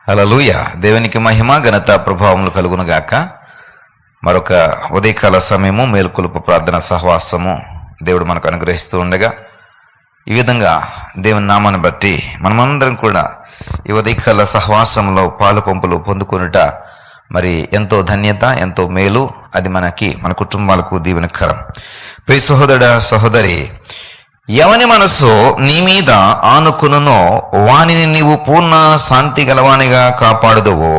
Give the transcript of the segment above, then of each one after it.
హల్లెలూయా. దేవునికి మహిమ ఘనత ప్రభావములు కలుగునుగాక. మరొక ఉదయకాల సమయము మేల్కొలుపు ప్రార్థన సహవాసము దేవుడు మనకు అనుగ్రహిస్తూ ఉండగా, ఈ విధంగా దేవుని నామాన్ని బట్టి మనమందరం కూడా ఈ ఉదయకాల సహవాసంలో పాలు పంపులు పొందుకొనుట మరి ఎంతో ధన్యత, ఎంతో మేలు. అది మన కుటుంబాలకు దీవెనకరం. ప్రియ సహోదరుడా, సహోదరి, ఎవని మనసు నీ మీద ఆనుకునునో వానిని నీవు పూర్ణ శాంతి గలవానిగా కాపాడుదువో,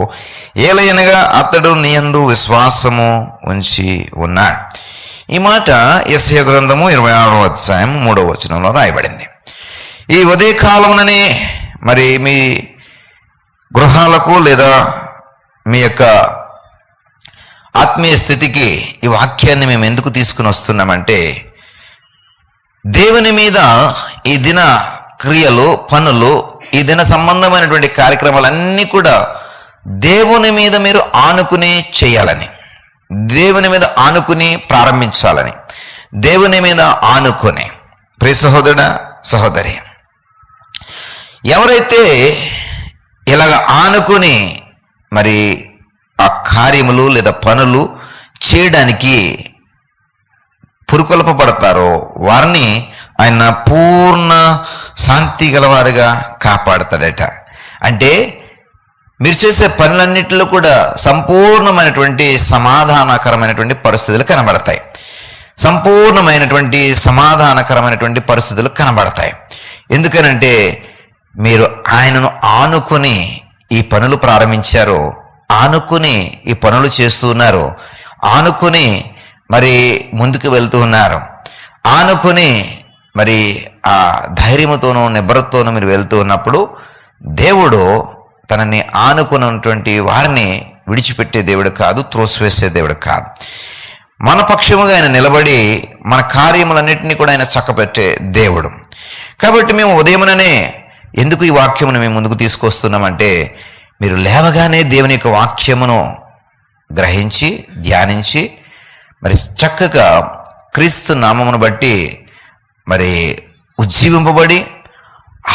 ఏలయనగా అతడు నీ యందు విశ్వాసము ఉంచి ఉన్నాడు. ఈ మాట యెషయా గ్రంథము 26వ అధ్యాయం 3వ వచనంలో రాయబడింది. ఈ ఉదయకాలముననే మరి మీ గృహాలకు లేదా మీ యొక్క ఆత్మీయ స్థితికి ఈ వాక్యాన్ని మేము ఎందుకు తీసుకుని వస్తున్నామంటే, దేవుని మీద ఈ దిన క్రియలు, పనులు, ఈ దిన సంబంధమైనటువంటి కార్యక్రమాలన్నీ కూడా దేవుని మీద మీరు ఆనుకుని చేయాలని, దేవుని మీద ఆనుకుని ప్రారంభించాలని, దేవుని మీద ఆనుకుని. ప్రియ సహోదరుడా, సహోదరి, ఎవరైతే ఇలాగ ఆనుకుని మరి ఆ కార్యములు లేదా పనులు చేయడానికి పురుకొల్పబడతారో వారిని ఆయన పూర్ణ శాంతి గలవారుగా కాపాడతాడట. అంటే మీరు చేసే పనులన్నిటిలో కూడా సంపూర్ణమైనటువంటి సమాధానకరమైనటువంటి పరిస్థితులు కనబడతాయి. సంపూర్ణమైనటువంటి సమాధానకరమైనటువంటి పరిస్థితులు కనబడతాయి. ఎందుకనంటే మీరు ఆయనను ఆనుకుని ఈ పనులు ప్రారంభించారో, ఆనుకుని ఈ పనులు చేస్తున్నారు, ఆనుకుని మరి ముందుకు వెళ్తూ ఉన్నారు, ఆనుకుని మరి ఆ ధైర్యముతోనూ నిబ్బరతోనూ మీరు వెళ్తూ ఉన్నప్పుడు దేవుడు తనని ఆనుకున్నటువంటి వారిని విడిచిపెట్టే దేవుడు కాదు, త్రోసివేసే దేవుడు కాదు. మన పక్షముగా ఆయన నిలబడి మన కార్యములన్నింటినీ కూడా ఆయన చక్కబెట్టే దేవుడు. కాబట్టి మేము ఉదయముననే ఎందుకు ఈ వాక్యమును మేము ముందుకు తీసుకొస్తున్నామంటే, మీరు లేవగానే దేవుని యొక్క వాక్యమును గ్రహించి ధ్యానించి మరి చక్కగా క్రీస్తు నామమును బట్టి మరి ఉజ్జీవింపబడి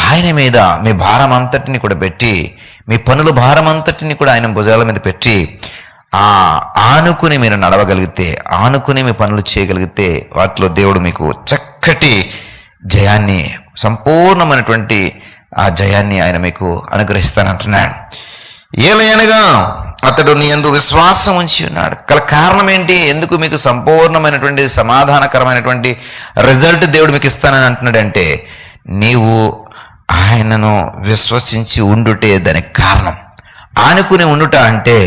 ఆయన మీద మీ భారం అంతటిని కూడా పెట్టి, మీ పనుల భారం అంతటిని కూడా ఆయన భుజాల మీద పెట్టి ఆనుకుని మీరు నడవగలిగితే, ఆనుకుని మీ పనులు చేయగలిగితే వాటిలో దేవుడు మీకు చక్కటి జయాన్ని, సంపూర్ణమైనటువంటి ఆ జయాన్ని ఆయన మీకు అనుగ్రహిస్తానంటున్నాడు. ఏలయనగా అతడు నీ యందు విశ్వాసం ఉంచి ఉన్నాడు. కారణం ఏంటి? ఎందుకు మీకు సంపూర్ణమైనటువంటి సమాధానకరమైనటువంటి రిజల్ట్ దేవుడు మీకు ఇస్తానని అంటున్నాడంటే, నీవు ఆయనను విశ్వసించి ఉండుటే దానికి కారణం. ఆనుకుని ఉండుట అంటే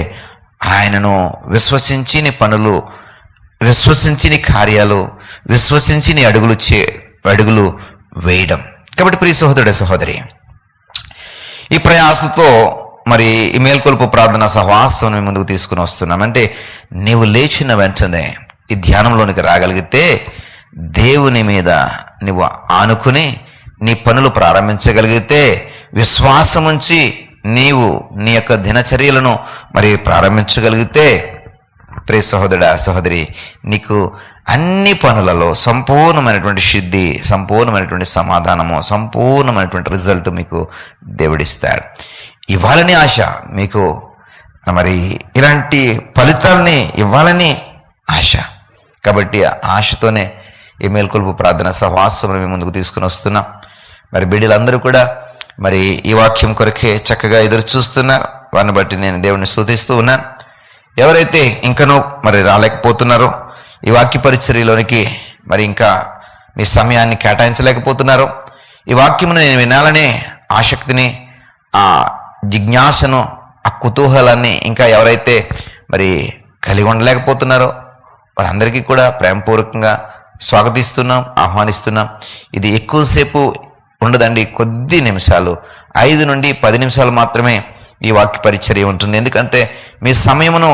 ఆయనను విశ్వసించి నీ పనులు, విశ్వసించి నీ కార్యాలు, విశ్వసించి నీ అడుగులు వేయడం. కాబట్టి ప్రియ సహోదరుడే, సహోదరి, ఈ ప్రయాసతో మరి ఈ మేల్కొల్పు ప్రార్థన సహవాసం ముందుకు తీసుకుని వస్తున్నాం. అంటే నీవు లేచిన వెంటనే ఈ ధ్యానంలోనికి రాగలిగితే దేవుని మీద నువ్వు ఆనుకుని నీ పనులు ప్రారంభించగలిగితే, విశ్వాసం ఉంచి నీవు నీ యొక్క దినచర్యలను మరి ప్రారంభించగలిగితే, ప్రియ సహోదరుడా, సహోదరి, నీకు అన్ని పనులలో సంపూర్ణమైనటువంటి సిద్ధి, సంపూర్ణమైనటువంటి సమాధానము, సంపూర్ణమైనటువంటి రిజల్ట్ మీకు దేవుడిస్తాడు. ఇవ్వాలని ఆశ, మీకు మరి ఇలాంటి ఫలితాలని ఇవ్వాలని ఆశ. కాబట్టి ఆశతోనే ఈ మేల్కొల్పు ప్రార్థన సహవాసం మేము ముందుకు తీసుకుని వస్తున్నాం. మరి బిడ్డలందరూ కూడా మరి ఈ వాక్యం కొరకే చక్కగా ఎదురు చూస్తున్నారు. వారిని బట్టి నేను దేవుడిని స్తుతిస్తూ ఉన్నాను. ఎవరైతే ఇంకనూ మరి రాలేకపోతున్నారో, ఈ వాక్య పరిచర్యలోనికి మరి ఇంకా మీ సమయాన్ని కేటాయించలేకపోతున్నారో, ఈ వాక్యమును నేను వినాలనే ఆసక్తిని, ఆ జిజ్ఞాసను, ఆ కుతూహలాన్ని ఇంకా ఎవరైతే మరి కలిగి ఉండలేకపోతున్నారో వారందరికీ కూడా ప్రేమపూర్వకంగా స్వాగతిస్తున్నాం, ఆహ్వానిస్తున్నాం. ఇది ఎక్కువసేపు ఉండదండి, కొద్ది నిమిషాలు, 5 నుండి 10 నిమిషాలు మాత్రమే ఈ వాక్య పరిచర్య ఉంటుంది. ఎందుకంటే మీ సమయమును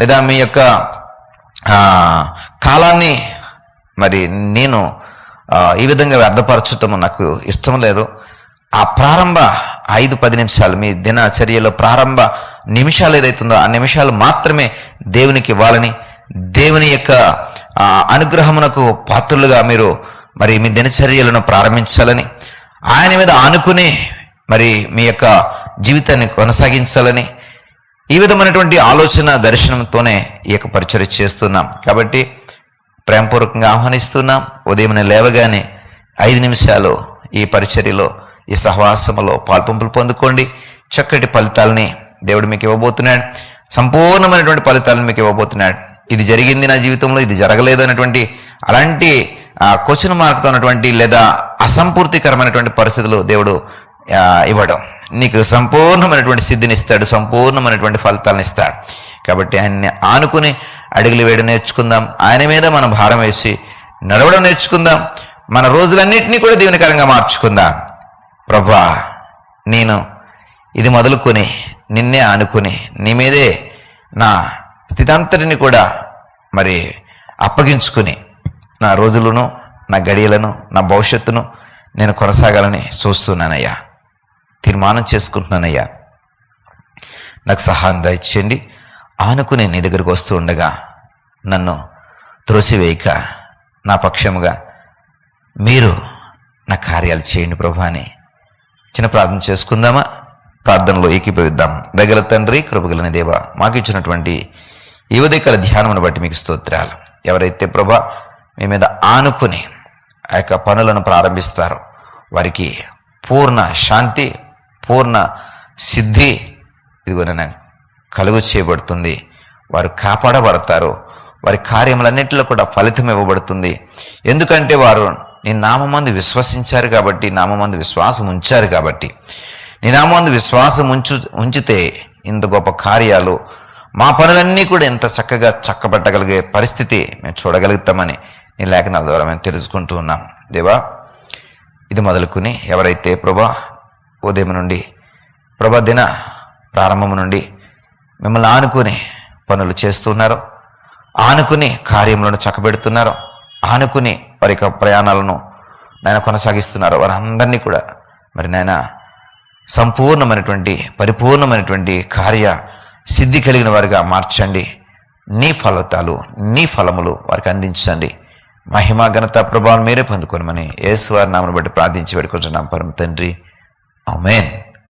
లేదా మీ యొక్క కాలాన్ని మరి నేను ఈ విధంగా వ్యర్థపరచటం నాకు ఇష్టం లేదు. ఆ ప్రారంభ 5-10 నిమిషాలు, మీ దినచర్యలో ప్రారంభ నిమిషాలు ఏదైతుందో ఆ నిమిషాలు మాత్రమే దేవునికి ఇవ్వాలని, దేవుని యొక్క అనుగ్రహమునకు పాత్రులుగా మీరు మరి మీ దినచర్యలను ప్రారంభించాలని, ఆయన మీద ఆనుకుని మరి మీ యొక్క జీవితాన్ని కొనసాగించాలని ఈ విధమైనటువంటి ఆలోచన దర్శనంతోనే ఈ యొక్క పరిచర్య చేస్తున్నాం. కాబట్టి ప్రేమపూర్వకంగా ఆహ్వానిస్తున్నాం. ఉదయం లేవగానే 5 నిమిషాలు ఈ పరిచర్యలో, ఈ సహవాసములో పాల్పంపులు పొందుకోండి. చక్కటి ఫలితాలని దేవుడు మీకు ఇవ్వబోతున్నాడు. సంపూర్ణమైనటువంటి ఫలితాలను మీకు ఇవ్వబోతున్నాడు. ఇది జరిగింది నా జీవితంలో, ఇది జరగలేదు అనేటువంటి అలాంటి క్వశ్చన్ మార్క్తో ఉన్నటువంటి లేదా అసంపూర్తికరమైనటువంటి పరిస్థితులు దేవుడు ఇవ్వడం. నీకు సంపూర్ణమైనటువంటి సిద్ధిని ఇస్తాడు, సంపూర్ణమైనటువంటి ఫలితాలను ఇస్తాడు. కాబట్టి ఆయన్ని ఆనుకుని అడుగులు వేయడం నేర్చుకుందాం. ఆయన మీద మనం భారం వేసి నడవడం నేర్చుకుందాం. మన రోజులన్నింటినీ కూడా దీవెనకరంగా మార్చుకుందాం. ప్రభా, నేను ఇది మొదలుకొని నిన్నే ఆనుకుని నీ మీదే నా స్థితంతటిని కూడా మరి అప్పగించుకుని నా రోజులను, నా గడియలను, నా భవిష్యత్తును నేను కొనసాగాలని చూస్తున్నానయ్యా, తీర్మానం చేసుకుంటున్నానయ్యా. నాకు సహాయం దయచేయండి. ఆనుకుని నీ దగ్గరికి వస్తూ ఉండగా నన్ను త్రోసివేయక నా పక్షముగా మీరు నా కార్యాలు చేయండి ప్రభు అని చిన్న ప్రార్థన చేసుకుందామా? ప్రార్థనలో ఏకీభవిద్దాం. దగ్గర తండ్రి, కృపగలిగిన దేవ, మాకు ఇచ్చినటువంటి ఈ ఉదయకాల ధ్యానమును బట్టి మీకు స్తోత్రాలు. ఎవరైతే ప్రభా మీ మీద ఆనుకుని ఆ యొక్క పనులను ప్రారంభిస్తారో వారికి పూర్ణ శాంతి, పూర్ణ సిద్ధి ఇదిగో నేను కలుగు చేయబడుతుంది. వారు కాపాడబడతారు. వారి కార్యములన్నింటిలో కూడా ఫలితం ఇవ్వబడుతుంది. ఎందుకంటే వారు నీ నామమందు విశ్వసించారు కాబట్టి, నామమందు విశ్వాసం ఉంచారు కాబట్టి. నీ నామమందు విశ్వాసం ఉంచితే ఇంత గొప్ప కార్యాలు, మా పనులన్నీ కూడా ఎంత చక్కగా చక్కబెట్టగలిగే పరిస్థితి మేము చూడగలుగుతామని నీ లేఖనాల ద్వారా మేము తెలుసుకుంటూ ఉన్నాం. దేవా, ఇది మొదలుకుని ఎవరైతే ప్రభా ఉదయం నుండి ప్రభా దిన ప్రారంభం నుండి మిమ్మల్ని ఆనుకుని పనులు చేస్తున్నారో, ఆనుకుని కార్యములను చక్కబెడుతున్నారో, ఆనుకుని వారి యొక్క ప్రయాణాలను నాయన కొనసాగిస్తున్నారో వారందరినీ కూడా మరి నాయన సంపూర్ణమైనటువంటి పరిపూర్ణమైనటువంటి కార్య సిద్ధి కలిగిన వారిగా మార్చండి. నీ ఫలితాలు, నీ ఫలములు వారికి అందించండి. మహిమ, ఘనత, ప్రభావం మీరే పొందుకోనమని యేసు వారి నామమును బట్టి ప్రార్థించి వేడుకొంచున్నాం పరమ తండ్రి. ఆమేన్.